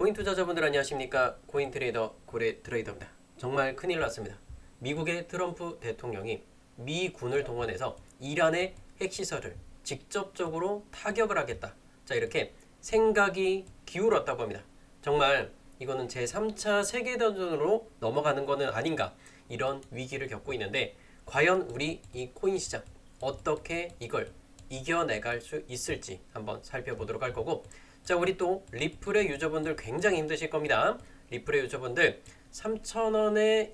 코인 투자자분들 안녕하십니까? 코인 트레이더 고래 트레이더입니다. 정말 큰일 났습니다. 미국의 트럼프 대통령이 미군을 동원해서 이란의 핵시설을 직접적으로 타격을 하겠다. 자, 이렇게 생각이 기울었다고 합니다. 정말 이거는 제3차 세계대전으로 넘어가는 것은 아닌가, 이런 위기를 겪고 있는데 과연 우리 이 코인 시장 어떻게 이걸 이겨내갈 수 있을지 한번 살펴보도록 할 거고, 자, 우리 또 리플의 유저분들 굉장히 힘드실 겁니다. 리플의 유저분들 3,000원의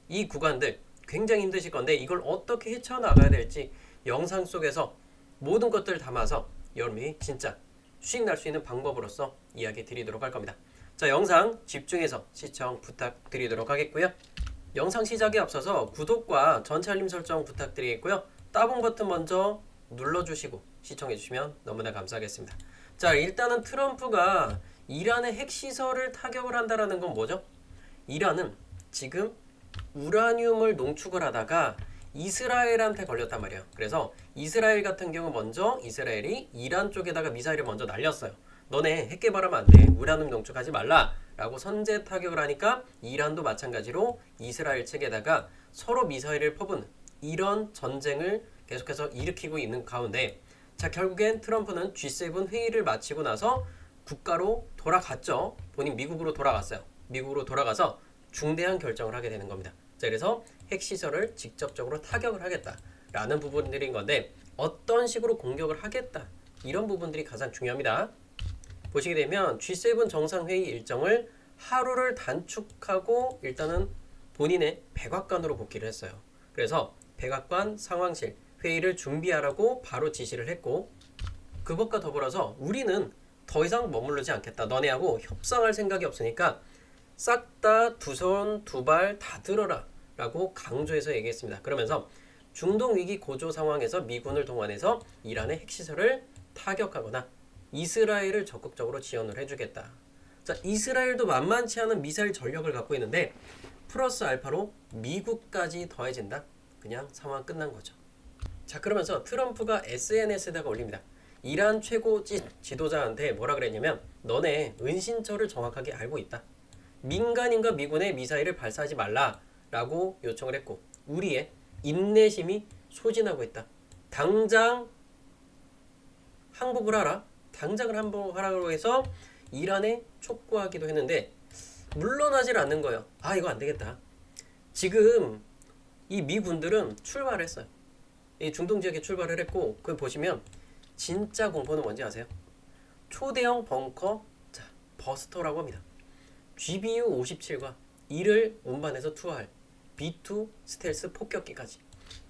이 구간들 굉장히 힘드실 건데 이걸 어떻게 헤쳐나가야 될지 영상 속에서 모든 것들을 담아서 여러분이 진짜 수익 날 수 있는 방법으로서 이야기 드리도록 할 겁니다. 자, 영상 집중해서 시청 부탁드리도록 하겠고요. 영상 시작에 앞서서 구독과 전체 알림 설정 부탁드리겠고요. 따봉 버튼 먼저 눌러주시고 시청해주시면 너무나 감사하겠습니다. 자, 일단은 트럼프가 이란의 핵시설을 타격을 한다라는 건 뭐죠? 이란은 지금 우라늄을 농축을 하다가 이스라엘한테 걸렸단 말이에요. 그래서 이스라엘 같은 경우 먼저 이스라엘이 이란 쪽에다가 미사일을 먼저 날렸어요. 너네 핵 개발하면 안 돼. 우라늄 농축하지 말라 라고 선제 타격을 하니까 이란도 마찬가지로 이스라엘 측에다가 서로 미사일을 퍼부는 이런 전쟁을 계속해서 일으키고 있는 가운데, 자, 결국엔 트럼프는 G7 회의를 마치고 나서 국가로 돌아갔죠. 본인 미국으로 돌아갔어요. 미국으로 돌아가서 중대한 결정을 하게 되는 겁니다. 자, 그래서 핵시설을 직접적으로 타격을 하겠다라는 부분들인 건데 어떤 식으로 공격을 하겠다, 이런 부분들이 가장 중요합니다. 보시게 되면 G7 정상회의 일정을 하루를 단축하고 일단은 본인의 백악관으로 복귀를 했어요. 그래서 백악관 상황실 회의를 준비하라고 바로 지시를 했고, 그것과 더불어서 우리는 더 이상 머무르지 않겠다. 너네하고 협상할 생각이 없으니까 싹 다 두 손 두 발 다 들어라 라고 강조해서 얘기했습니다. 그러면서 중동 위기 고조 상황에서 미군을 동원해서 이란의 핵시설을 타격하거나 이스라엘을 적극적으로 지원을 해주겠다. 자, 이스라엘도 만만치 않은 미사일 전력을 갖고 있는데 플러스 알파로 미국까지 더해진다? 그냥 상황 끝난 거죠. 자, 그러면서 트럼프가 SNS에다가 올립니다. 이란 최고 지도자한테 뭐라 그랬냐면 너네 은신처를 정확하게 알고 있다. 민간인과 미군의 미사일을 발사하지 말라라고 요청을 했고 우리의 인내심이 소진하고 있다. 당장 항복을 하라. 당장을 항복하라고 해서 이란에 촉구하기도 했는데 물러나질 않는 거예요. 아, 이거 안 되겠다. 지금 이 미군들은 출발했어요. 이 중동 지역에 출발을 했고, 그 보시면 진짜 공포는 뭔지 아세요? 초대형 벙커, 자, 버스터라고 합니다. GBU 57과 이를 운반해서 투하할 B2 스텔스 폭격기까지.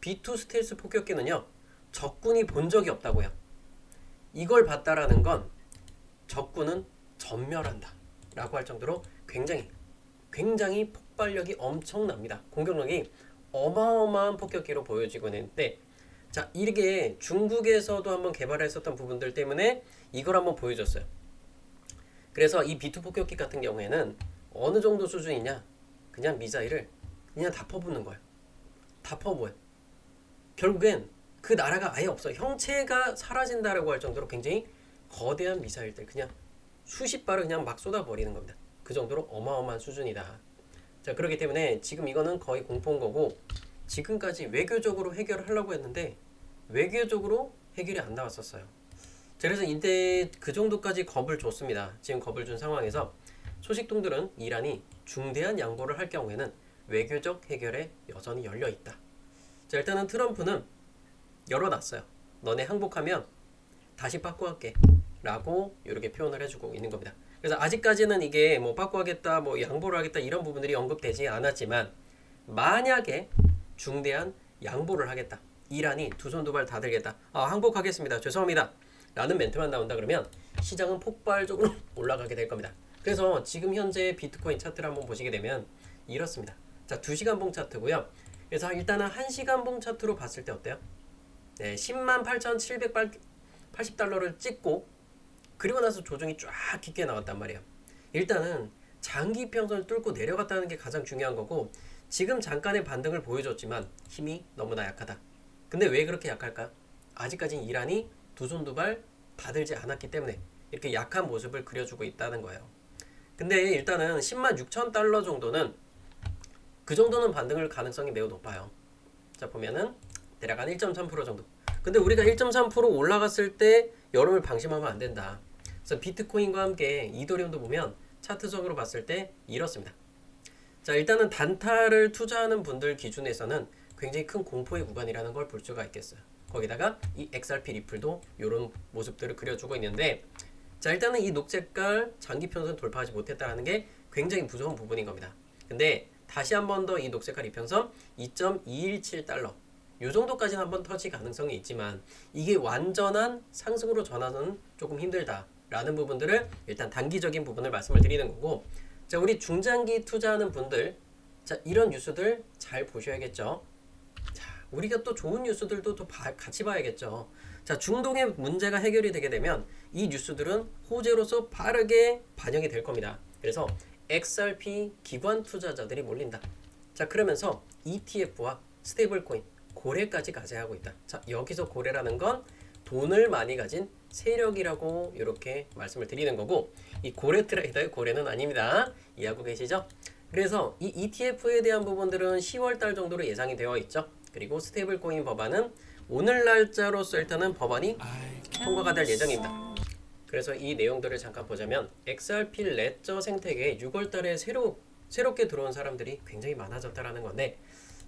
B2 스텔스 폭격기는요, 적군이 본 적이 없다고요. 이걸 봤다라는 건 적군은 전멸한다 라고 할 정도로 굉장히 폭발력이 엄청납니다. 공격력이 어마어마한 폭격기로 보여지고 있는데, 자, 이게 중국에서도 한번 개발했었던 부분들 때문에 이걸 한번 보여줬어요. 그래서 이 B2 폭격기 같은 경우에는 어느 정도 수준이냐, 그냥 미사일을 그냥 다 퍼붓는 거예요. 다 퍼부어요. 결국엔 그 나라가 아예 없어. 형체가 사라진다라고 할 정도로 굉장히 거대한 미사일들 그냥 수십 발을 그냥 막 쏟아버리는 겁니다. 그 정도로 어마어마한 수준이다. 자, 그렇기 때문에 지금 이거는 거의 공포인 거고, 지금까지 외교적으로 해결을 하려고 했는데 외교적으로 해결이 안 나왔었어요. 자, 그래서 이때 그 정도까지 겁을 줬습니다. 지금 겁을 준 상황에서 소식통들은 이란이 중대한 양보를 할 경우에는 외교적 해결에 여전히 열려 있다. 자, 일단은 트럼프는 열어놨어요. 너네 항복하면 다시 빠꾸할게 라고 이렇게 표현을 해주고 있는 겁니다. 그래서 아직까지는 이게 뭐 빠꾸하겠다, 뭐 양보를 하겠다 이런 부분들이 언급되지 않았지만 만약에 중대한 양보를 하겠다, 이란이 두 손 두 발 다 들겠다, 항복하겠습니다, 죄송합니다 라는 멘트만 나온다 그러면 시장은 폭발적으로 올라가게 될 겁니다. 그래서 지금 현재 비트코인 차트를 한번 보시게 되면 이렇습니다. 자, 2시간 봉 차트고요. 그래서 일단은 1시간 봉 차트로 봤을 때 어때요? 네, 108,780달러를 찍고 그리고 나서 조정이 쫙 깊게 나왔단 말이에요. 일단은 장기 평선을 뚫고 내려갔다는 게 가장 중요한 거고, 지금 잠깐의 반등을 보여줬지만 힘이 너무나 약하다. 근데 왜 그렇게 약할까? 아직까지 이란이 두 손 두 발 다 들지 않았기 때문에 이렇게 약한 모습을 그려주고 있다는 거예요. 근데 일단은 10만 6천 달러 정도는 그 정도는 반등을 가능성이 매우 높아요. 자 보면은 대략 한 1.3% 정도. 근데 우리가 1.3% 올라갔을 때 여름을 방심하면 안 된다. 그래서 비트코인과 함께 이더리움도 보면 차트적으로 봤을 때 이렇습니다. 자 일단은 단타를 투자하는 분들 기준에서는 굉장히 큰 공포의 구간이라는 걸 볼 수가 있겠어요. 거기다가 이 XRP 리플도 이런 모습들을 그려주고 있는데 자 일단은 이 녹색깔 장기 평선 돌파하지 못했다는 게 굉장히 무서운 부분인 겁니다. 근데 다시 한 번 더 이 녹색깔 이평선 2.217달러 요 정도까지는 한번 터질 가능성이 있지만 이게 완전한 상승으로 전환은 조금 힘들다라는 부분들을 일단 단기적인 부분을 말씀을 드리는 거고 자 우리 중장기 투자하는 분들 자 이런 뉴스들 잘 보셔야겠죠. 자 우리가 또 좋은 뉴스들도 또 같이 봐야겠죠. 자 중동의 문제가 해결이 되게 되면 이 뉴스들은 호재로서 빠르게 반영이 될 겁니다. 그래서 XRP 기관 투자자들이 몰린다. 자 그러면서 ETF와 스테이블 코인 고래까지 가세하고 있다. 자 여기서 고래라는 건 돈을 많이 가진 세력이라고 이렇게 말씀을 드리는 거고 이 고래 트레이더의 고래는 아닙니다. 이해하고 계시죠? 그래서 이 ETF에 대한 부분들은 10월 달 정도로 예상이 되어 있죠. 그리고 스테이블 코인 법안은 오늘 날짜로서 일단은 법안이 통과가 될 예정입니다. 그래서 이 내용들을 잠깐 보자면 XRP 레저 생태계에 6월 달에 새롭게 들어온 사람들이 굉장히 많아졌다라는 건데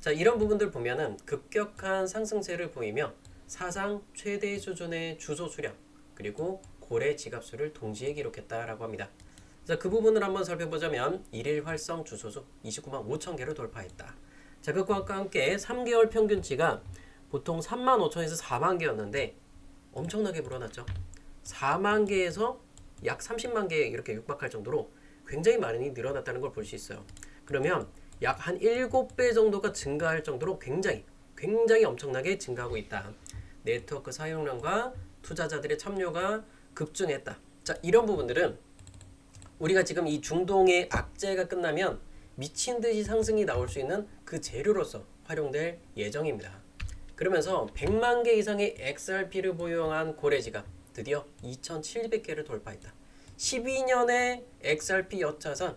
자 이런 부분들 보면은 급격한 상승세를 보이며 사상 최대 수준의 주소 수량 그리고 고래 지갑수를 동시에 기록했다라고 합니다. 자, 그 부분을 한번 살펴보자면 일일 활성 주소수 29만 5천 개를 돌파했다. 자, 그것과 함께 3개월 평균치가 보통 3만 5천에서 4만 개였는데 엄청나게 불어났죠. 4만 개에서 약 30만 개 이렇게 육박할 정도로 굉장히 많이 늘어났다는 걸 볼 수 있어요. 그러면 약 한 7배 정도가 증가할 정도로 굉장히 엄청나게 증가하고 있다. 네트워크 사용량과 투자자들의 참여가 급증했다. 자, 이런 부분들은 우리가 지금 이 중동의 악재가 끝나면 미친 듯이 상승이 나올 수 있는 그 재료로서 활용될 예정입니다. 그러면서 100만 개 이상의 XRP를 보유한 고래지가 드디어 2,700개를 돌파했다. 12년의 XRP 여차산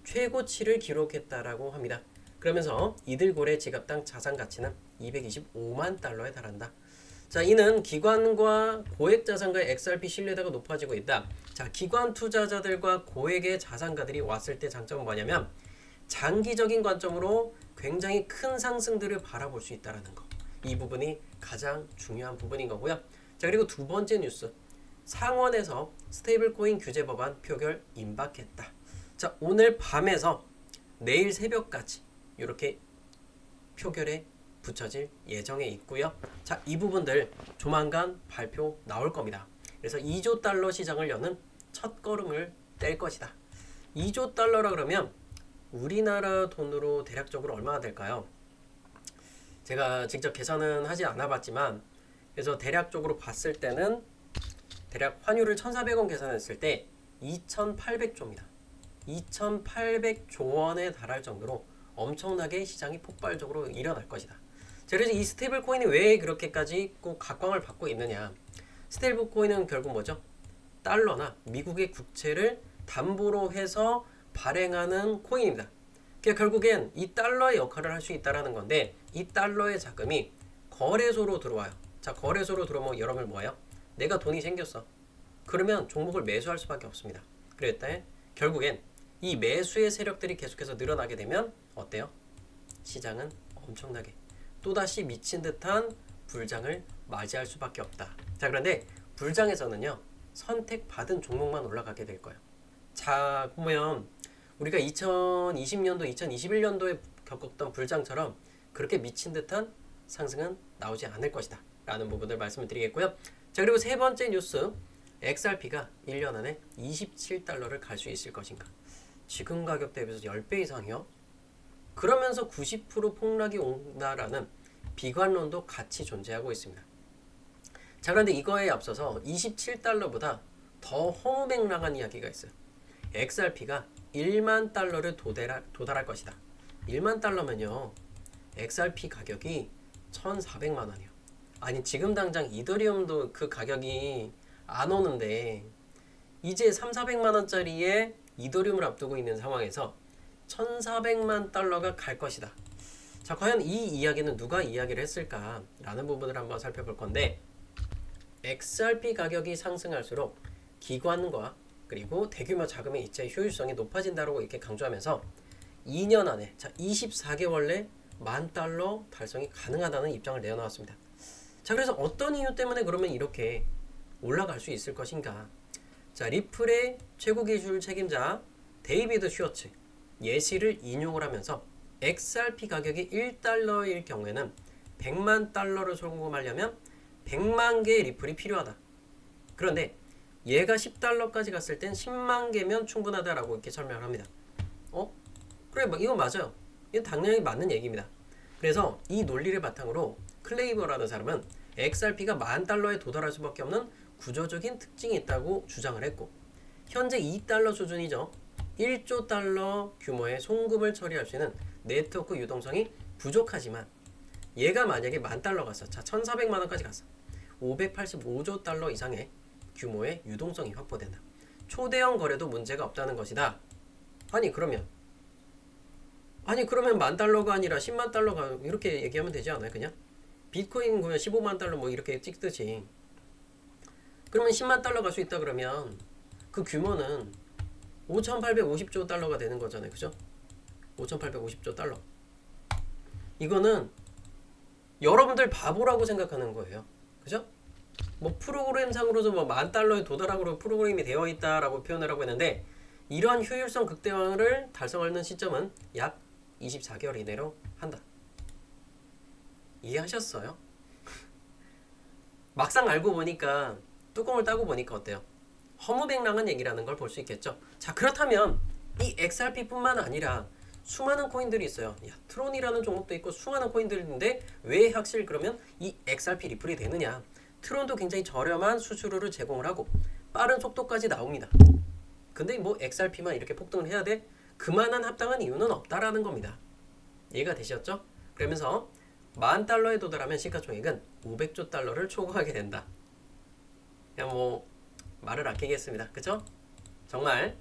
최고치를 기록했다라고 합니다. 그러면서 이들 고래 지갑당 자산 가치는 225만 달러에 달한다. 자, 이는 기관과 고액 자산가의 XRP 신뢰도가 높아지고 있다. 자, 기관 투자자들과 고액의 자산가들이 왔을 때 장점은 뭐냐면 장기적인 관점으로 굉장히 큰 상승들을 바라볼 수 있다는 거. 이 부분이 가장 중요한 부분인 거고요. 자, 그리고 두 번째 뉴스. 상원에서 스테이블 코인 규제 법안 표결 임박했다. 자, 오늘 밤에서 내일 새벽까지 이렇게 표결에 붙여질 예정에 있고요. 자, 이 부분들 조만간 발표 나올 겁니다. 그래서 2조 달러 시장을 여는 첫 걸음을 뗄 것이다. 2조 달러라 그러면 우리나라 돈으로 대략적으로 얼마나 될까요? 제가 직접 계산은 하지 않아 봤지만 그래서 대략적으로 봤을 때는 대략 환율을 1,400원 계산했을 때 2,800조입니다. 2,800조 원에 달할 정도로 엄청나게 시장이 폭발적으로 일어날 것이다. 자, 그래서 이 스테이블 코인이 왜 그렇게까지 꼭 각광을 받고 있느냐? 스테이블 코인은 결국 뭐죠? 달러나 미국의 국채를 담보로 해서 발행하는 코인입니다. 그러니까 결국엔 이 달러의 역할을 할 수 있다라는 건데 이 달러의 자금이 거래소로 들어와요. 자, 거래소로 들어오면 여러분 뭐예요? 내가 돈이 생겼어. 그러면 종목을 매수할 수밖에 없습니다. 그랬다 결국엔 이 매수의 세력들이 계속해서 늘어나게 되면 어때요? 시장은 엄청나게 또다시 미친 듯한 불장을 맞이할 수밖에 없다. 자, 그런데 불장에서는요 선택받은 종목만 올라가게 될 거예요. 자, 보면 우리가 2020년도, 2021년도에 겪었던 불장처럼 그렇게 미친 듯한 상승은 나오지 않을 것이다 라는 부분을 말씀을 드리겠고요. 자, 그리고 세 번째 뉴스, XRP가 1년 안에 27달러를 갈 수 있을 것인가. 지금 가격 대비해서 10배 이상이요? 그러면서 90% 폭락이 온다라는 비관론도 같이 존재하고 있습니다. 자, 그런데 이거에 앞서서 27달러보다 더 허무맹랑한 이야기가 있어요. XRP가 1만 달러를 도달할 것이다. 1만 달러면요 XRP 가격이 1,400만 원이요. 아니 지금 당장 이더리움도 그 가격이 안 오는데 이제 3,400만 원짜리의 이더리움을 앞두고 있는 상황에서 1,400만 달러가 갈 것이다. 자, 과연 이 이야기는 누가 이야기를 했을까라는 부분을 한번 살펴볼 건데, XRP 가격이 상승할수록 기관과 그리고 대규모 자금의 이체 효율성이 높아진다고 이렇게 강조하면서 2년 안에, 자 24개월 내 $10,000 달성이 가능하다는 입장을 내어놓았습니다. 자, 그래서 어떤 이유 때문에 그러면 이렇게 올라갈 수 있을 것인가? 자, 리플의 최고 기술 책임자 데이비드 슈어츠 예시를 인용을 하면서 XRP 가격이 $1일 경우에는 100만 달러를 송금하려면 100만 개의 리플이 필요하다. 그런데 얘가 $10까지 갔을 땐 10만 개면 충분하다라고 이렇게 설명을 합니다. 그래, 이거 맞아요. 이건 당연히 맞는 얘기입니다. 그래서 이 논리를 바탕으로 클레이버라는 사람은 XRP가 $10,000에 도달할 수밖에 없는 구조적인 특징이 있다고 주장을 했고, 현재 $2 수준이죠. 1조 달러 규모의 송금을 처리할 수 있는 네트워크 유동성이 부족하지만 얘가 만약에 $10,000 갔어. 자, 1,400만 원까지 갔어. 585조 달러 이상의 규모의 유동성이 확보된다. 초대형 거래도 문제가 없다는 것이다. 아니 그러면 $10,000가 아니라 10만 달러가 이렇게 얘기하면 되지 않아요? 그냥 비트코인 그냥 15만 달러 뭐 이렇게 찍듯이. 그러면 10만 달러 갈 수 있다 그러면 그 규모는 5,850조 달러가 되는 거잖아요. 그죠? 5,850조 달러. 이거는 여러분들 바보라고 생각하는 거예요. 그죠? 뭐 프로그램상으로도 뭐 $10,000에 도달하고 프로그램이 되어 있다라고 표현을 하고 있는데, 이러한 효율성 극대화를 달성하는 시점은 약 24개월 이내로 한다. 이해하셨어요? 막상 알고 보니까, 뚜껑을 따고 보니까 어때요? 허무맹랑한 얘기라는 걸 볼 수 있겠죠. 자, 그렇다면 이 XRP뿐만 아니라 수많은 코인들이 있어요. 야, 트론이라는 종목도 있고 수많은 코인들인데 왜 확실 그러면 이 XRP 리플이 되느냐? 트론도 굉장히 저렴한 수수료를 제공을 하고 빠른 속도까지 나옵니다. 근데 뭐 XRP만 이렇게 폭등을 해야 돼? 그만한 합당한 이유는 없다라는 겁니다. 이해가 되셨죠? 그러면서 $10,000에 도달하면 시가총액은 500조 달러를 초과하게 된다. 그냥 뭐 말을 아끼겠습니다. 그쵸? 정말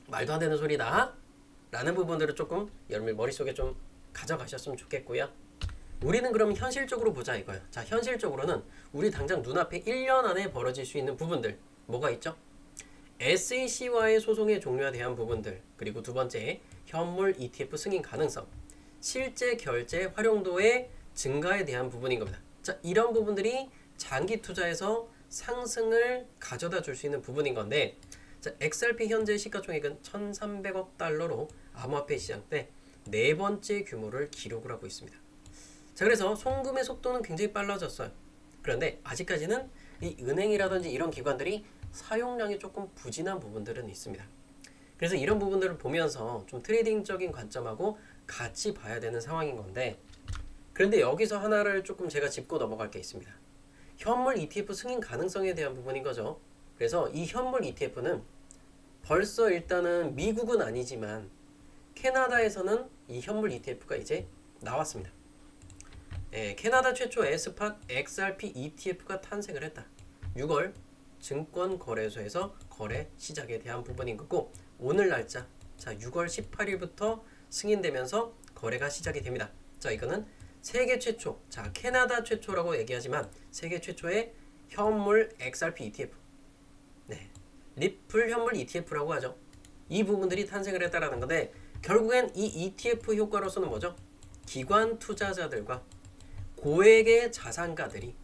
말도 안 되는 소리다 라는 부분들을 조금 여러분 머릿속에 좀 가져가셨으면 좋겠고요. 우리는 그럼 현실적으로 보자 이거예요. 자, 현실적으로는 우리 당장 눈앞에 1년 안에 벌어질 수 있는 부분들 뭐가 있죠? SEC와의 소송의 종료에 대한 부분들, 그리고 두 번째 현물 ETF 승인 가능성, 실제 결제 활용도의 증가에 대한 부분인 겁니다. 자, 이런 부분들이 장기 투자에서 상승을 가져다 줄 수 있는 부분인 건데, 자, XRP 현재 시가총액은 1,300억 달러로 암호화폐 시장 때 네 번째 규모를 기록을 하고 있습니다. 자, 그래서 송금의 속도는 굉장히 빨라졌어요. 그런데 아직까지는 이 은행이라든지 이런 기관들이 사용량이 조금 부진한 부분들은 있습니다. 그래서 이런 부분들을 보면서 좀 트레이딩적인 관점하고 같이 봐야 되는 상황인 건데, 그런데 여기서 하나를 조금 제가 짚고 넘어갈 게 있습니다. 현물 ETF 승인 가능성에 대한 부분인 거죠. 그래서 이 현물 ETF는 벌써 일단은 미국은 아니지만 캐나다에서는 이 현물 ETF가 이제 나왔습니다. 캐나다 최초의 스팟 XRP ETF가 탄생을 했다. 6월 증권거래소에서 거래 시작에 대한 부분인 거고, 오늘 날짜, 자 6월 18일부터 승인되면서 거래가 시작이 됩니다. 자, 이거는 세계 최초, 자 캐나다 최초라고 얘기하지만 세계 최초의 현물 XRP ETF, 네, 리플 현물 ETF라고 하죠. 이 부분들이 탄생을 했다라는 건데, 결국엔 이 ETF 효과로서는 뭐죠? 기관 투자자들과 고액의 자산가들이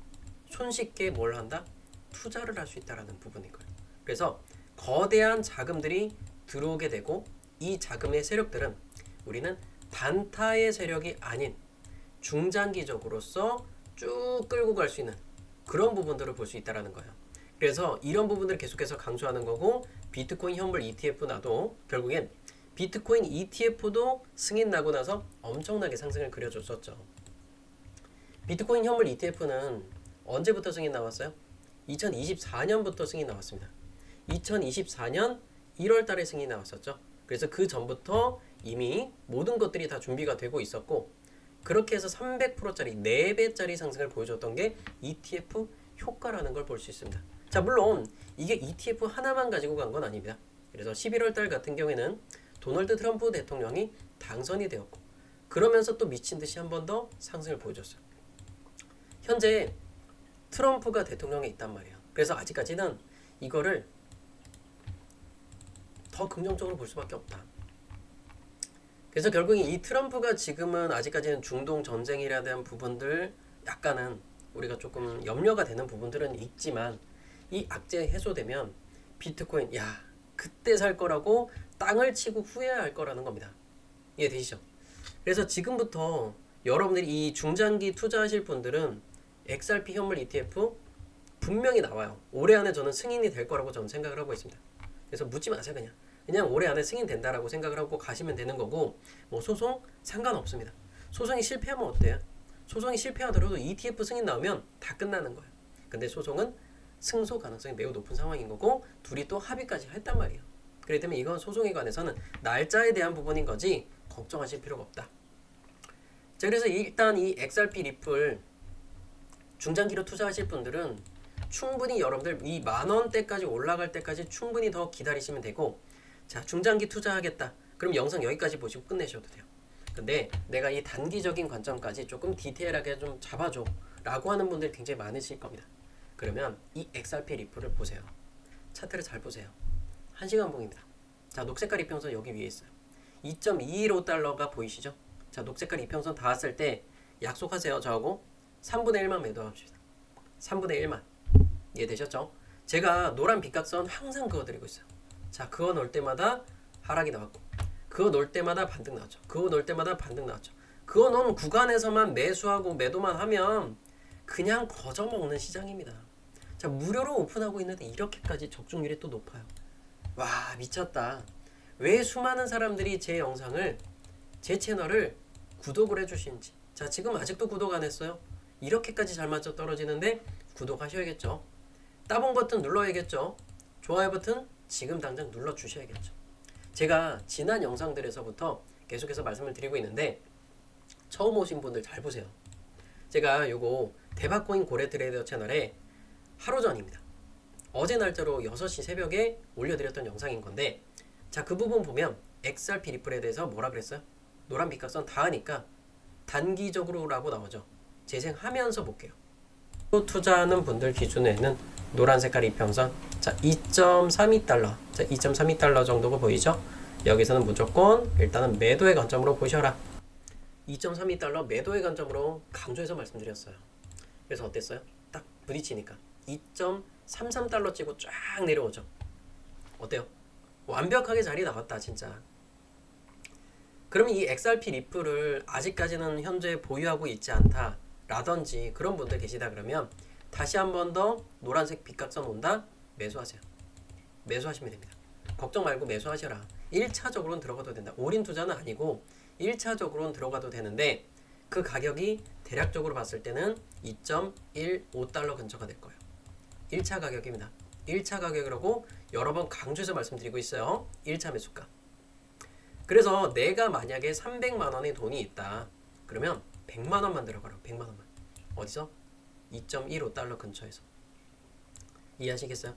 손쉽게 뭘 한다? 투자를 할 수 있다라는 부분인 거예요. 그래서 거대한 자금들이 들어오게 되고, 이 자금의 세력들은 우리는 단타의 세력이 아닌 중장기적으로서 쭉 끌고 갈 수 있는 그런 부분들을 볼 수 있다라는 거예요. 그래서 이런 부분들을 계속해서 강조하는 거고, 비트코인 현물 ETF 나도 결국엔 비트코인 ETF도 승인 나고 나서 엄청나게 상승을 그려줬었죠. 비트코인 현물 ETF는 언제부터 승인 나왔어요? 2024년부터 승인 나왔습니다. 2024년 1월 달에 승인 나왔었죠. 그래서 그 전부터 이미 모든 것들이 다 준비가 되고 있었고, 그렇게 해서 300%짜리 4배짜리 상승을 보여줬던 게 ETF 효과라는 걸 볼 수 있습니다. 자, 물론 이게 ETF 하나만 가지고 간 건 아닙니다. 그래서 11월 달 같은 경우에는 도널드 트럼프 대통령이 당선이 되었고, 그러면서 또 미친 듯이 한 번 더 상승을 보여줬어요. 현재 트럼프가 대통령에 있단 말이에요. 그래서 아직까지는 이거를 더 긍정적으로 볼 수밖에 없다. 그래서 결국 이 트럼프가 지금은 아직까지는 중동 전쟁이라 대한 부분들 약간은 우리가 조금 염려가 되는 부분들은 있지만, 이 악재 해소되면 비트코인 그때 살 거라고 땅을 치고 후회할 거라는 겁니다. 이해되시죠? 그래서 지금부터 여러분들이 이 중장기 투자하실 분들은 XRP 현물 ETF 분명히 나와요. 올해 안에 저는 승인이 될 거라고 저는 생각을 하고 있습니다. 그래서 묻지 마세요. 그냥 올해 안에 승인된다라고 생각을 하고 가시면 되는 거고, 뭐 소송 상관없습니다. 소송이 실패하면 어때요? 소송이 실패하더라도 ETF 승인 나오면 다 끝나는 거예요. 근데 소송은 승소 가능성이 매우 높은 상황인 거고, 둘이 또 합의까지 했단 말이에요. 그렇기 때문에 이건 소송에 관해서는 날짜에 대한 부분인 거지 걱정하실 필요가 없다. 자, 그래서 일단 이 XRP 리플 중장기로 투자하실 분들은 충분히 여러분들 이 만원대까지 올라갈 때까지 충분히 더 기다리시면 되고, 자, 중장기 투자하겠다. 그럼 영상 여기까지 보시고 끝내셔도 돼요. 근데 내가 이 단기적인 관점까지 조금 디테일하게 좀 잡아줘 라고 하는 분들이 굉장히 많으실 겁니다. 그러면 이 XRP 리플을 보세요. 차트를 잘 보세요. 1시간 봉입니다. 자, 녹색깔 이평선 여기 위에 있어요. 2.215달러가 보이시죠? 자, 녹색깔 이평선 닿았을 때 약속하세요. 저하고 3분의 1만 매도합시다. 3분의 1만. 이해되셨죠? 제가 노란 빗각선 항상 그어드리고 있어요. 자, 그거 넣을 때마다 하락이 나왔고, 그거 넣을 때마다 반등 나왔죠. 그거 넣을 때마다 반등 나왔죠. 그거 넣은 구간에서만 매수하고 매도만 하면 그냥 거저먹는 시장입니다. 자, 무료로 오픈하고 있는데 이렇게까지 적중률이 또 높아요. 와, 미쳤다. 왜 수많은 사람들이 제 영상을, 제 채널을 구독을 해주시는지. 자, 지금 아직도 구독 안 했어요? 이렇게까지 잘 맞아 떨어지는데 구독하셔야겠죠. 따봉 버튼 눌러야겠죠. 좋아요 버튼 지금 당장 눌러주셔야겠죠. 제가 지난 영상들에서부터 계속해서 말씀을 드리고 있는데, 처음 오신 분들 잘 보세요. 제가 요거 대박코인 고래트레이더 채널에 하루 전입니다. 어제 날짜로 6시 새벽에 올려드렸던 영상인 건데, 자, 그 부분 보면 XRP 리플에 대해서 뭐라 그랬어요? 노란 빗각선 닿으니까 단기적으로 라고 나오죠. 재생하면서 볼게요. 투자하는 분들 기준에는 노란 색깔 이평선, 자, 2.32달러, 자, 2.32달러 정도가 보이죠? 여기서는 무조건 일단은 매도의 관점으로 보셔라. 2.32달러 매도의 관점으로 강조해서 말씀드렸어요. 그래서 어땠어요? 딱 부딪히니까 2.33달러 찍고 쫙 내려오죠. 어때요? 완벽하게 자리 나왔다 진짜. 그러면 이 XRP 리플을 아직까지는 현재 보유하고 있지 않다 라든지 그런 분들 계시다 그러면 다시 한 번 더 노란색 빗각선 온다? 매수하세요. 매수하시면 됩니다. 걱정 말고 매수하셔라. 1차적으로는 들어가도 된다. 올인 투자는 아니고 1차적으로는 들어가도 되는데, 그 가격이 대략적으로 봤을 때는 2.15달러 근처가 될 거예요. 1차 가격입니다. 1차 가격이라고 여러 번 강조해서 말씀드리고 있어요. 1차 매수가. 그래서 내가 만약에 300만 원의 돈이 있다. 그러면 100만 원만 들어가라. 100만 원만. 어디서? 2.15달러 근처에서. 이해하시겠어요?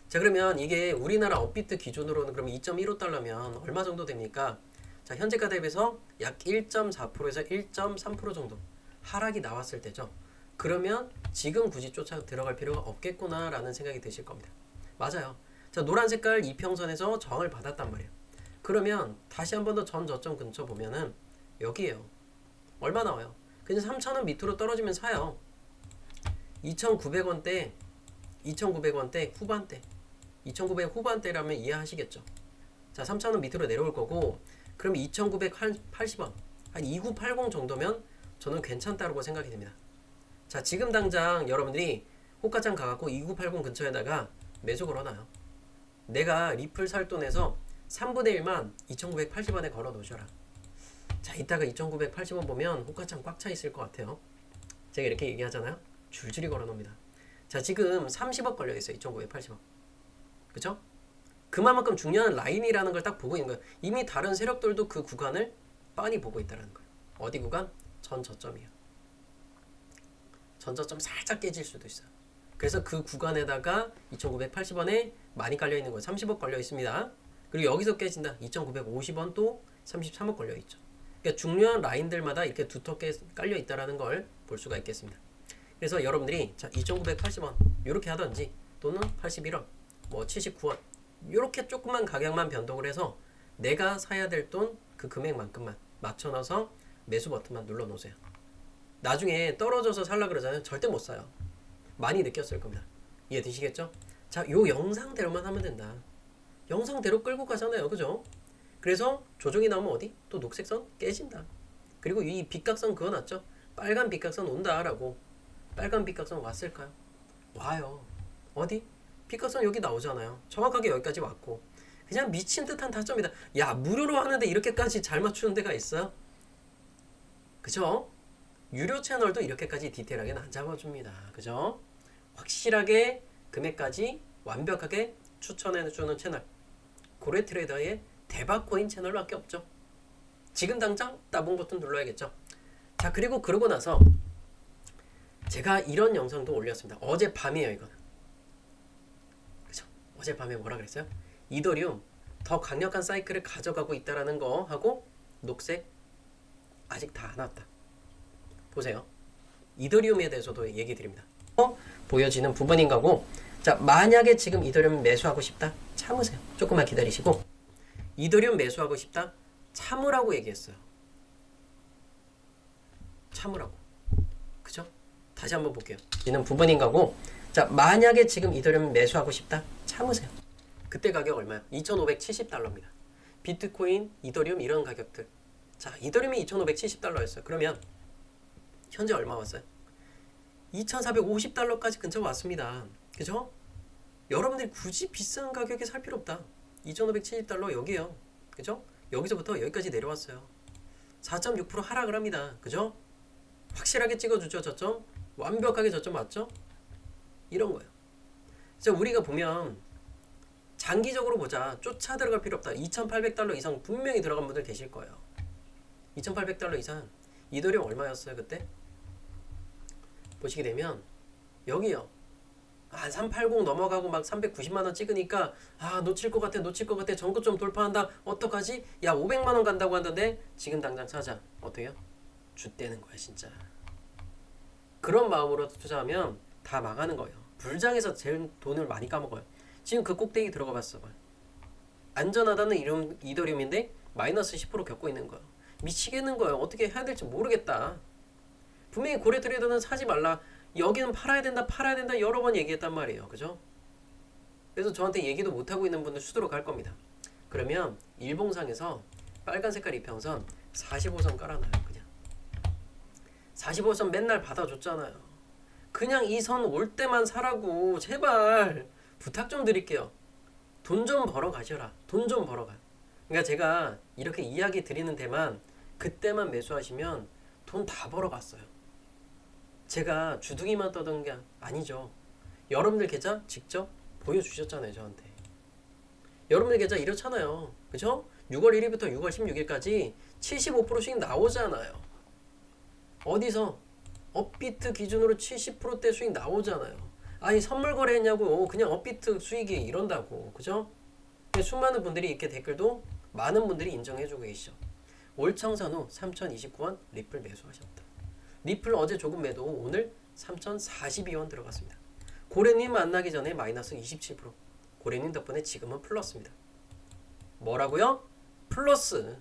자, 그러면 이게 우리나라 업비트 기준으로는 그럼 2.15달러면 얼마 정도 됩니까? 자, 현재가 대비해서 약 1.4%에서 1.3% 정도 하락이 나왔을 때죠. 그러면 지금 굳이 쫓아 들어갈 필요가 없겠구나 라는 생각이 드실 겁니다. 맞아요. 자, 노란 색깔 이평선에서 저항을 받았단 말이에요. 그러면 다시 한 번 더 전 저점 근처 보면은 여기에요. 얼마 나와요? 그냥 3,000원 밑으로 떨어지면 사요. 2,900원대, 2,900원대 후반대, 2,900 후반대라면 이해하시겠죠? 자, 3,000원 밑으로 내려올 거고, 그럼 2,980원, 한 2980 정도면 저는 괜찮다고 생각이 됩니다. 자, 지금 당장 여러분들이 호가창 가갖고 2980 근처에다가 매수 걸어놔요. 내가 리플 살 돈에서 3분의 1만 2,980원에 걸어 놓으셔라. 자, 이따가 2,980원 보면 호가창 꽉 차 있을 것 같아요. 제가 이렇게 얘기하잖아요. 줄줄이 걸어 놓습니다. 자, 지금 30억 걸려 있어요. 2,980원. 그쵸? 그만큼 중요한 라인이라는 걸 딱 보고 있는 거예요. 이미 다른 세력들도 그 구간을 빤히 보고 있다는 거예요. 어디 구간? 전 저점이에요. 전 저점 살짝 깨질 수도 있어요. 그래서 그 구간에다가 2,980원에 많이 깔려 있는 거예요. 30억 걸려 있습니다. 그리고 여기서 깨진다. 2,950원 또 33억 걸려 있죠. 그러니까 중요한 라인들마다 이렇게 두텁게 깔려 있다라는 걸 볼 수가 있겠습니다. 그래서 여러분들이 자 2,980원 이렇게 하든지 또는 81원, 뭐 79원 이렇게 조금만 가격만 변동을 해서 내가 사야 될 돈 그 금액만큼만 맞춰 넣어서 매수 버튼만 눌러 놓으세요. 나중에 떨어져서 살라 그러잖아요. 절대 못 사요. 많이 느꼈을 겁니다. 이해되시겠죠? 자, 요 영상대로만 하면 된다. 영상대로 끌고 가잖아요. 그죠? 그래서 조정이 나오면 어디? 또 녹색선 깨진다. 그리고 이 빗각선 그어놨죠? 빨간 빗각선 온다라고. 빨간 빗각선 왔을까요? 와요. 어디? 빗각선 여기 나오잖아요. 정확하게 여기까지 왔고. 그냥 미친 듯한 타점이다. 야, 무료로 하는데 이렇게까지 잘 맞추는 데가 있어요? 그죠? 유료 채널도 이렇게까지 디테일하게는 안 잡아줍니다. 그죠? 확실하게 금액까지 완벽하게 추천해주는 채널. 고래트레이더의 대박코인 채널밖에 없죠. 지금 당장 따봉 버튼 눌러야겠죠. 자, 그리고 그러고 나서 제가 이런 영상도 올렸습니다. 어젯밤이에요, 이거는. 그죠? 어젯밤에 뭐라 그랬어요? 이더리움 더 강력한 사이클을 가져가고 있다라는 거 하고 녹색 아직 다 안 왔다. 보세요. 이더리움에 대해서도 얘기 드립니다. 보여지는 부분인 거고, 자, 만약에 지금 이더리움 매수하고 싶다, 참으세요. 조금만 기다리시고, 이더리움 매수하고 싶다, 참으라고 얘기했어요. 참으라고. 그죠? 다시 한번 볼게요. 이는 부분인 거고, 자, 만약에 지금 이더리움 매수하고 싶다, 참으세요. 그때 가격 얼마야? 2,570달러입니다. 비트코인, 이더리움 이런 가격들. 자, 이더리움이 2,570달러였어요. 그러면 현재 얼마 왔어요? 2,450달러까지 근처 왔습니다. 그죠? 여러분들이 굳이 비싼 가격에 살 필요 없다. 2,570달러 여기에요. 그죠? 여기서부터 여기까지 내려왔어요. 4.6% 하락을 합니다. 그죠? 확실하게 찍어주죠. 저점. 완벽하게 저점 맞죠? 이런 거예요. 자, 우리가 보면 장기적으로 보자. 쫓아 들어갈 필요 없다. 2,800달러 이상 분명히 들어간 분들 계실 거예요. 2,800달러 이상. 이더리움 얼마였어요 그때? 보시게 되면 여기요. 한 380 넘어가고 막 390만원 찍으니까 아, 놓칠 것 같아 전고점 돌파한다. 어떡하지? 야, 500만원 간다고 하던데 지금 당장 사자. 어때요? 쭌대는 거야 진짜. 그런 마음으로 투자하면 다 망하는 거예요. 불장에서 제일 돈을 많이 까먹어요. 지금 그 꼭대기 들어가 봤어 봐요. 안전하다는 이더리움인데 마이너스 10% 겪고 있는 거예요. 미치겠는 거예요. 어떻게 해야 될지 모르겠다. 분명히 고래트레이더는 사지 말라. 여기는 팔아야 된다 여러 번 얘기했단 말이에요. 그죠? 그래서 저한테 얘기도 못하고 있는 분들 수두룩 할 겁니다. 그러면 일봉상에서 빨간 색깔 이평선 45선 깔아놔요. 그냥 45선 맨날 받아줬잖아요. 그냥 이 선 올 때만 사라고. 제발 부탁 좀 드릴게요. 돈 좀 벌어 가셔라. 돈 좀 벌어 가. 그러니까 제가 이렇게 이야기 드리는 데만 그때만 매수하시면 돈 다 벌어 갔어요. 제가 주둥이만 떠든 게 아니죠. 여러분들 계좌 직접 보여주셨잖아요, 저한테. 여러분들 계좌 이렇잖아요. 그죠? 6월 1일부터 6월 16일까지 75%씩 나오잖아요. 어디서? 업비트 기준으로 70%대 수익 나오잖아요. 아니, 선물 거래했냐고. 그냥 업비트 수익이 이런다고. 그죠? 수많은 분들이 이렇게 댓글도 많은 분들이 인정해주고 계시죠. 올청산 후 3,029원 리플 매수하셨다. 리플 어제 조금 매도, 오늘 3,042원 들어갔습니다. 고래님 만나기 전에 마이너스 27%. 고래님 덕분에 지금은 플러스입니다. 뭐라고요? 플러스.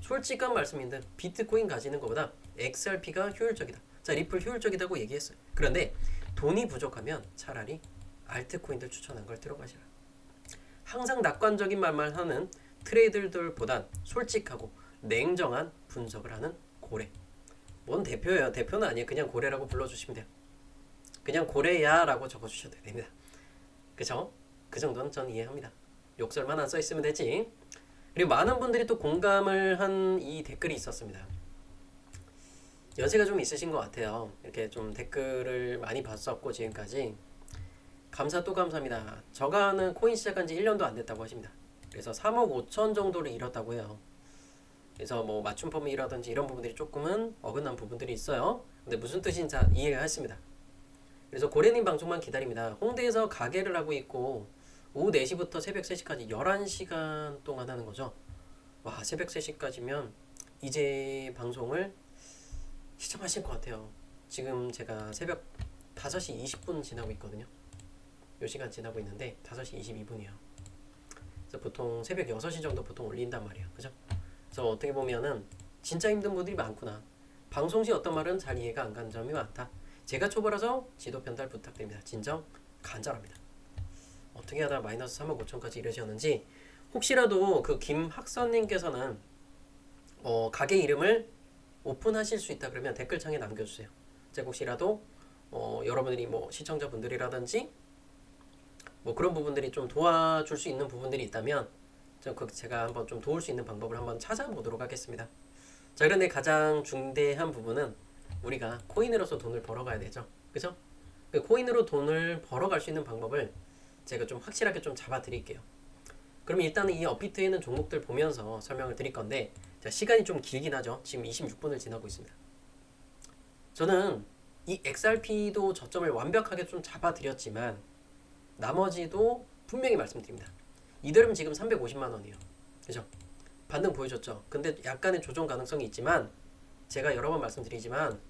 솔직한 말씀인데 비트코인 가지는 것보다 XRP가 효율적이다. 자, 리플 효율적이다고 얘기했어요. 그런데 돈이 부족하면 차라리 알트코인들 추천한 걸 들어가시라. 항상 낙관적인 말만 하는 트레이더들보단 솔직하고 냉정한 분석을 하는 고래. 뭔 대표예요? 대표는 아니에요. 그냥 고래라고 불러주시면 돼요. 그냥 고래야 라고 적어주셔도 됩니다. 그쵸? 그 정도는 전 이해합니다. 욕설만 안 써있으면 되지. 그리고 많은 분들이 또 공감을 한 이 댓글이 있었습니다. 연세가 좀 있으신 것 같아요. 이렇게 좀 댓글을 많이 봤었고 지금까지 감사 또 감사합니다. 저가는 코인 시작한 지 1년도 안 됐다고 하십니다. 그래서 3억 5천 정도를 잃었다고 해요. 그래서 뭐 맞춤 펌이라든지 이런 부분들이 조금은 어긋난 부분들이 있어요. 근데 무슨 뜻인지 이해가 했습니다. 그래서 고래님 방송만 기다립니다. 홍대에서 가게를 하고 있고 오후 4시부터 새벽 3시까지 11시간 동안 하는 거죠. 와, 새벽 3시까지면 이제 방송을 시청하실 것 같아요. 지금 제가 새벽 5시 20분 지나고 있거든요. 요 시간 지나고 있는데 5시 22분이에요. 그래서 보통 새벽 6시 정도 보통 올린단 말이에요. 그죠? 그래서 어떻게 보면은 진짜 힘든 분들이 많구나. 방송 시 어떤 말은 잘 이해가 안 가는 점이 많다. 제가 초보라서 지도 편달 부탁드립니다. 진정 간절합니다. 어떻게 하다 마이너스 3억 5천까지 이러셨는지 혹시라도 그 김학선님께서는 가게 이름을 오픈하실 수 있다 그러면 댓글창에 남겨주세요. 제가 혹시라도 여러분들이 뭐 시청자분들이라든지 뭐 그런 부분들이 좀 도와줄 수 있는 부분들이 있다면 제가 한번 좀 도울 수 있는 방법을 한번 찾아보도록 하겠습니다. 자, 그런데 가장 중대한 부분은 우리가 코인으로서 돈을 벌어가야 되죠. 그죠? 그 코인으로 돈을 벌어갈 수 있는 방법을 제가 좀 확실하게 좀 잡아드릴게요. 그러면 일단은 이 업비트에 있는 종목들 보면서 설명을 드릴 건데, 자, 시간이 좀 길긴 하죠. 지금 26분을 지나고 있습니다. 저는 이 XRP도 저점을 완벽하게 좀 잡아드렸지만 나머지도 분명히 말씀드립니다. 이더리움 지금 350만 원이에요. 그죠? 반등 보여줬죠. 근데 약간의 조정 가능성이 있지만 제가 여러 번 말씀드리지만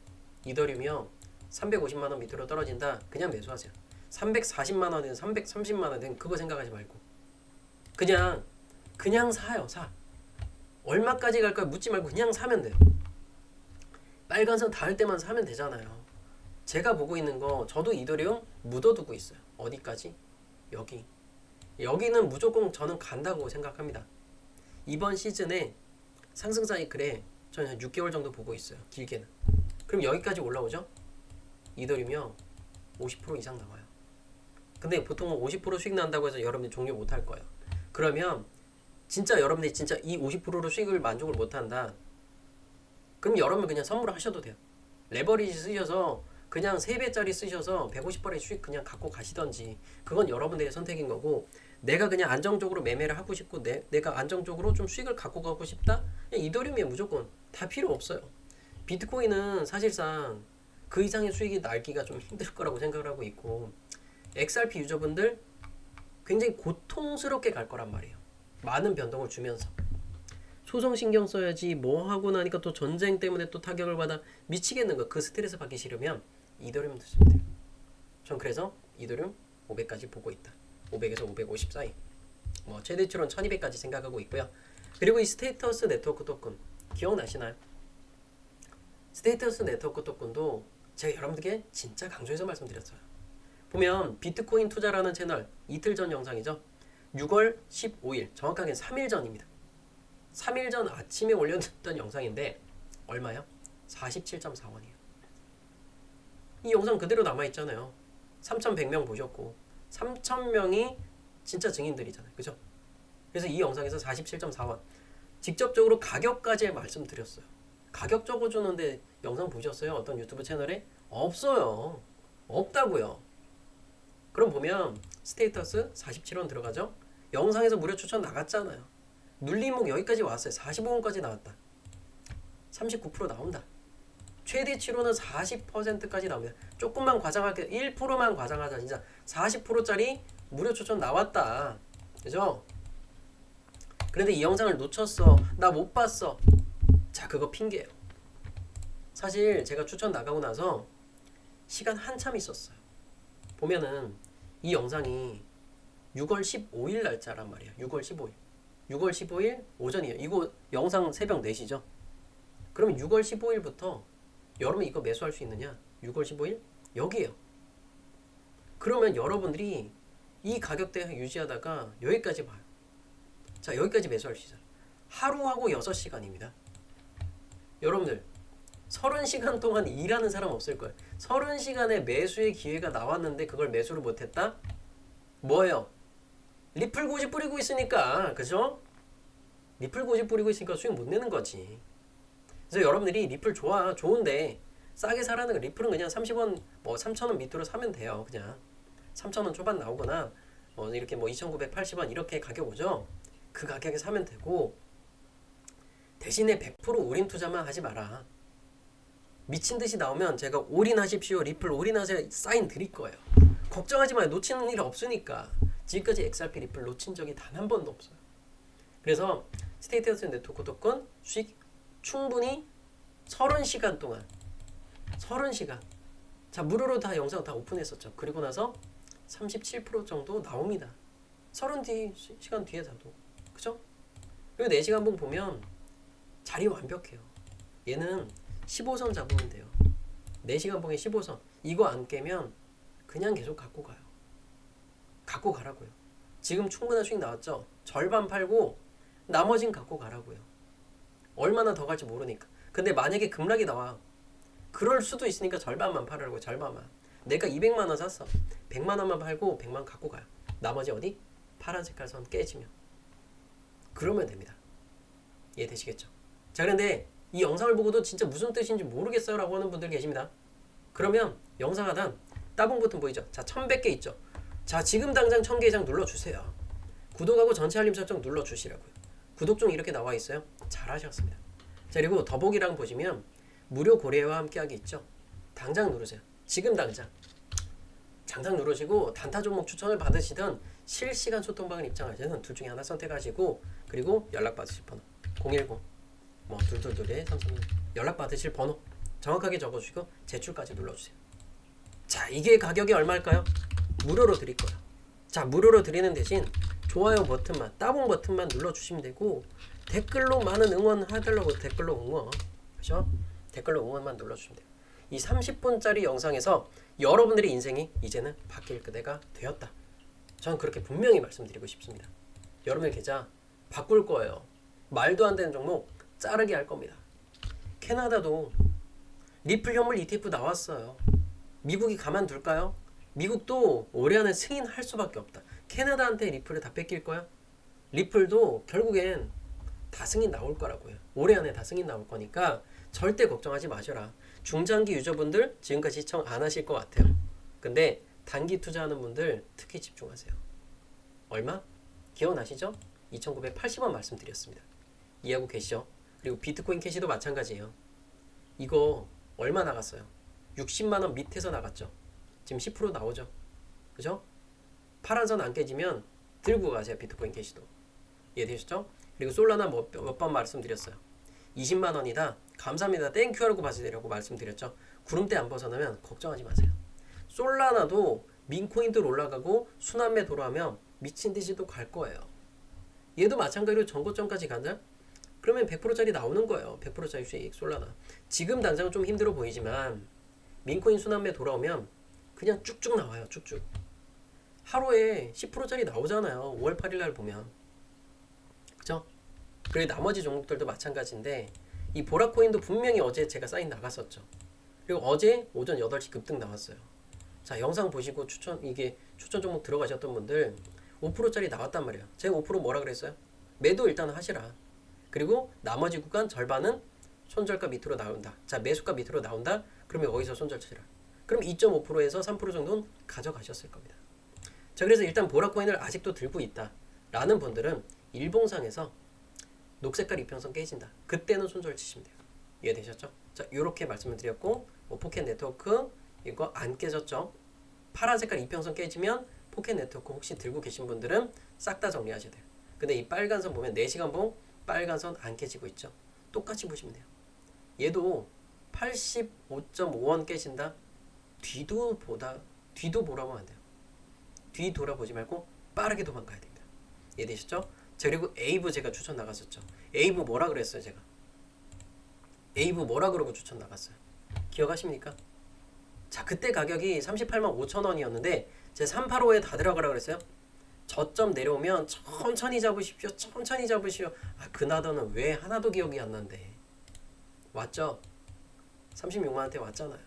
이더리움이요 350만 원 밑으로 떨어진다. 그냥 매수하세요. 340만 원이든 330만 원이든 그거 생각하지 말고 그냥 사요. 사. 얼마까지 갈까 묻지 말고 그냥 사면 돼요. 빨간선 닿을 때만 사면 되잖아요. 제가 보고 있는 거 저도 이더리움 묻어두고 있어요. 어디까지? 여기는 무조건 저는 간다고 생각합니다. 이번 시즌에 상승 사이클에 저는 한 6개월 정도 보고 있어요. 길게는. 그럼 여기까지 올라오죠? 이더리움이요 50% 이상 나와요. 근데 보통은 50% 수익 난다고 해서 여러분들이 종료 못 할 거예요. 그러면 진짜 여러분들이 진짜 이 50%로 수익을 만족을 못 한다. 그럼 여러분 그냥 선물하셔도 돼요. 레버리지 쓰셔서 그냥 3배짜리 쓰셔서 150%의 수익 그냥 갖고 가시던지 그건 여러분들의 선택인 거고, 내가 그냥 안정적으로 매매를 하고 싶고 내가 안정적으로 좀 수익을 갖고 가고 싶다? 이더리움에 무조건 다 필요 없어요. 비트코인은 사실상 그 이상의 수익이 날기가 좀 힘들 거라고 생각을 하고 있고, XRP 유저분들 굉장히 고통스럽게 갈 거란 말이에요. 많은 변동을 주면서 소송 신경 써야지 뭐 하고 나니까 또 전쟁 때문에 또 타격을 받아 미치겠는 거. 그 스트레스 받기 싫으면 이더리움 드시면 돼요. 전 그래서 이더리움 500까지 보고 있다. 500에서 550 사이. 뭐 최대치로는 1200까지 생각하고 있고요. 그리고 이 스테이터스 네트워크 토큰 기억나시나요? 스테이터스 네트워크 토큰도 제가 여러분들께 진짜 강조해서 말씀드렸어요. 보면 비트코인 투자라는 채널 이틀 전 영상이죠. 6월 15일 정확하게 3일 전입니다. 3일 전 아침에 올렸던 영상인데 얼마요? 47.4원이에요. 이 영상 그대로 남아있잖아요. 3,100명 보셨고 3,000명이 진짜 증인들이잖아요. 그죠? 그래서 이 영상에서 47.4원 직접적으로 가격까지 말씀드렸어요. 가격 적어주는데 영상 보셨어요? 어떤 유튜브 채널에? 없어요. 없다고요. 그럼 보면 스테이터스 47원 들어가죠? 영상에서 무료 추천 나갔잖아요. 눌림목 여기까지 왔어요. 45원까지 나왔다. 39% 나온다. 최대치로는 40%까지 나옵니다. 조금만 과장할게요. 1%만 과장하자. 진짜 40%짜리 무료 추천 나왔다. 그죠? 그런데 이 영상을 놓쳤어. 나 못 봤어. 자, 그거 핑계예요. 사실 제가 추천 나가고 나서 시간 한참 있었어요. 보면은 이 영상이 6월 15일 날짜란 말이야. 6월 15일. 6월 15일 오전이에요. 이거 영상 새벽 4시죠. 그러면 6월 15일부터 여러분 이거 매수할 수 있느냐? 6월 15일? 여기에요. 그러면 여러분들이 이 가격대 유지하다가 여기까지 봐요. 자, 여기까지 매수할 수 있어요. 하루하고 6시간입니다. 여러분들 30시간 동안 일하는 사람 없을 거예요. 30시간의 매수의 기회가 나왔는데 그걸 매수를 못했다? 뭐예요? 리플 고집 뿌리고 있으니까. 그죠? 리플 고집 뿌리고 있으니까 수익 못 내는 거지. 그래서 여러분들이 리플 좋은데 싸게 사라는 거. 리플은 그냥 30원 뭐 3,000원 밑으로 사면 돼요. 그냥 3,000원 초반 나오거나 이렇게 뭐 2,980원 이렇게 가격 오죠. 그 가격에 사면 되고, 대신에 100% 우림 투자만 하지 마라. 미친 듯이 나오면 제가 올인하십시오, 리플 올인하세요 사인 드릴 거예요. 걱정하지 마요. 놓치는 일 없으니까. 지금까지 XRP 리플 놓친 적이 단 한 번도 없어요. 그래서 스테이트스 네트워크 토큰 수익 충분히 30시간 동안 30시간 자 무료로 다 영상 다 오픈했었죠. 그리고 나서 37% 정도 나옵니다. 30시간 뒤에 자도 그죠? 그리고 4시간 봉 보면 자리 완벽해요. 얘는 15선 잡으면 돼요. 4시간 봉에 15선 이거 안 깨면 그냥 계속 갖고 가요. 갖고 가라고요. 지금 충분한 수익 나왔죠? 절반 팔고 나머진 갖고 가라고요. 얼마나 더 갈지 모르니까. 근데 만약에 급락이 나와. 그럴 수도 있으니까 절반만 팔으라고. 절반만. 내가 200만 원 샀어. 100만 원만 팔고 100만 원 갖고 가요. 나머지 어디? 파란 색깔 선 깨지면. 그러면 됩니다. 이해되시겠죠? 자 그런데 이 영상을 보고도 진짜 무슨 뜻인지 모르겠어요 라고 하는 분들 계십니다. 그러면 영상 하단 따봉 버튼 보이죠? 자 1100개 있죠? 자 지금 당장 1000개 이상 눌러주세요. 구독하고 전체 알림 설정 눌러주시라고요. 구독 중 이렇게 나와 있어요. 잘하셨습니다. 자 그리고 더보기랑 보시면 무료 고래와 함께하기 있죠. 당장 누르세요. 지금 당장 누르시고 단타 종목 추천을 받으시든 실시간 소통방을 입장하시든 둘 중에 하나 선택하시고 그리고 연락 받으실 번호 010 뭐 둘둘둘에 336 연락 받으실 번호 정확하게 적어주시고 제출까지 눌러주세요. 자 이게 가격이 얼마일까요? 무료로 드릴 거예요. 자 무료로 드리는 대신 좋아요 버튼만 따봉 버튼만 눌러주시면 되고 댓글로 많은 응원 해달라고 댓글로 응원 그죠? 댓글로 응원만 눌러주시면 돼요. 이 30분짜리 영상에서 여러분들의 인생이 이제는 바뀔 그대가 되었다. 저는 그렇게 분명히 말씀드리고 싶습니다. 여러분의 계좌 바꿀 거예요. 말도 안 되는 종목 자르게 할 겁니다. 캐나다도 리플 현물 ETF 나왔어요. 미국이 가만둘까요? 미국도 올해 안에 승인할 수밖에 없다. 캐나다한테 리플을 다 뺏길 거야? 리플도 결국엔 다 승인 나올 거라고요. 올해 안에 다 승인 나올 거니까 절대 걱정하지 마셔라. 중장기 유저분들 지금까지 시청 안 하실 것 같아요. 근데 단기 투자하는 분들 특히 집중하세요. 얼마? 기억나시죠? 2,980원 말씀드렸습니다. 이해하고 계시죠? 그리고 비트코인 캐시도 마찬가지예요. 이거 얼마 나갔어요? 60만원 밑에서 나갔죠. 지금 10% 나오죠. 그죠? 파란선 안 깨지면 들고 가세요. 비트코인 캐시도. 이해되셨죠? 그리고 솔라나 몇 번 말씀드렸어요. 20만원이다. 감사합니다. 땡큐 하라고 받으시라고 말씀드렸죠. 구름대 안 벗어나면 걱정하지 마세요. 솔라나도 민코인들 올라가고 순환매 돌아오면 미친듯이 또 갈 거예요. 얘도 마찬가지로 전고점까지 간다? 그러면 100%짜리 나오는 거예요. 100%짜리 수익 솔라나. 지금 당장은 좀 힘들어 보이지만 민코인 순환매 돌아오면 그냥 쭉쭉 나와요. 쭉쭉. 하루에 10%짜리 나오잖아요. 5월 8일 날 보면. 그죠? 그리고 나머지 종목들도 마찬가지인데 이 보라코인도 분명히 어제 제가 사인 나갔었죠. 그리고 어제 오전 8시 급등 나왔어요. 자 영상 보시고 추천 종목 들어가셨던 분들 5%짜리 나왔단 말이에요. 제가 5% 뭐라 그랬어요? 매도 일단 하시라. 그리고 나머지 구간 절반은 손절가 밑으로 나온다. 자 매수가 밑으로 나온다. 그러면 거기서 손절 치라. 그럼 2.5%에서 3% 정도는 가져가셨을 겁니다. 자 그래서 일단 보라코인을 아직도 들고 있다 라는 분들은 일봉상에서 녹색깔 이평선 깨진다. 그때는 손절 치시면 돼요. 이해되셨죠? 자 이렇게 말씀을 드렸고 포켓 네트워크 이거 안 깨졌죠? 파란 색깔 이평선 깨지면 포켓 네트워크 혹시 들고 계신 분들은 싹 다 정리하셔야 돼요. 근데 이 빨간 선 보면 4시간 봉 빨간 선 안 깨지고 있죠? 똑같이 보시면 돼요. 얘도 85.5원 깨진다? 뒤도 보라면 안 돼요. 뒤 돌아보지 말고 빠르게 도망가야 됩니다. 이해되셨죠? 자 그리고 에이브 제가 추천 나갔었죠. 에이브 뭐라 그랬어요 제가? 에이브 뭐라 그러고 추천 나갔어요? 기억하십니까? 자 그때 가격이 38만 5천 원이었는데 제가 385에 다 들어가라 그랬어요. 저점 내려오면 천천히 잡으십시오. 천천히 잡으시오. 아 그나더는 왜 하나도 기억이 안 난대. 왔죠? 36만원대 왔잖아요.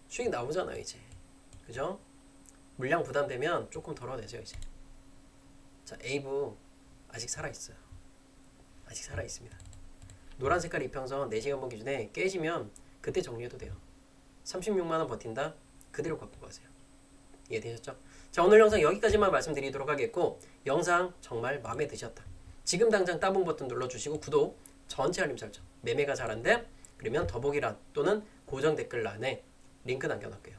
수익 나오잖아요 이제. 그죠? 물량 부담되면 조금 덜어내세요 이제. 자 에이브 아직 살아있어요. 아직 살아있습니다. 노란 색깔 이평선 4시간 봉 기준에 깨지면 그때 정리해도 돼요. 36만원 버틴다? 그대로 갖고 가세요. 이해되셨죠? 자 오늘 영상 여기까지만 말씀드리도록 하겠고 영상 정말 마음에 드셨다. 지금 당장 따봉 버튼 눌러주시고 구독, 전체 알림 설정 매매가 잘 안돼? 그러면 더보기란 또는 고정 댓글란에 링크 남겨놓을게요.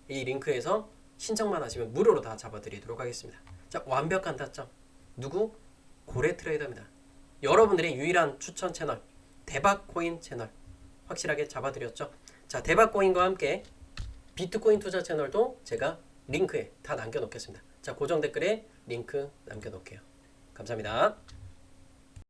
이 링크에서 신청만 하시면 무료로 다 잡아드리도록 하겠습니다. 자, 완벽한 타점. 누구? 고래 트레이더입니다. 여러분들의 유일한 추천 채널, 대박코인 채널 확실하게 잡아드렸죠. 자, 대박코인과 함께 비트코인 투자 채널도 제가 링크에 다 남겨놓겠습니다. 자, 고정 댓글에 링크 남겨놓을게요. 감사합니다.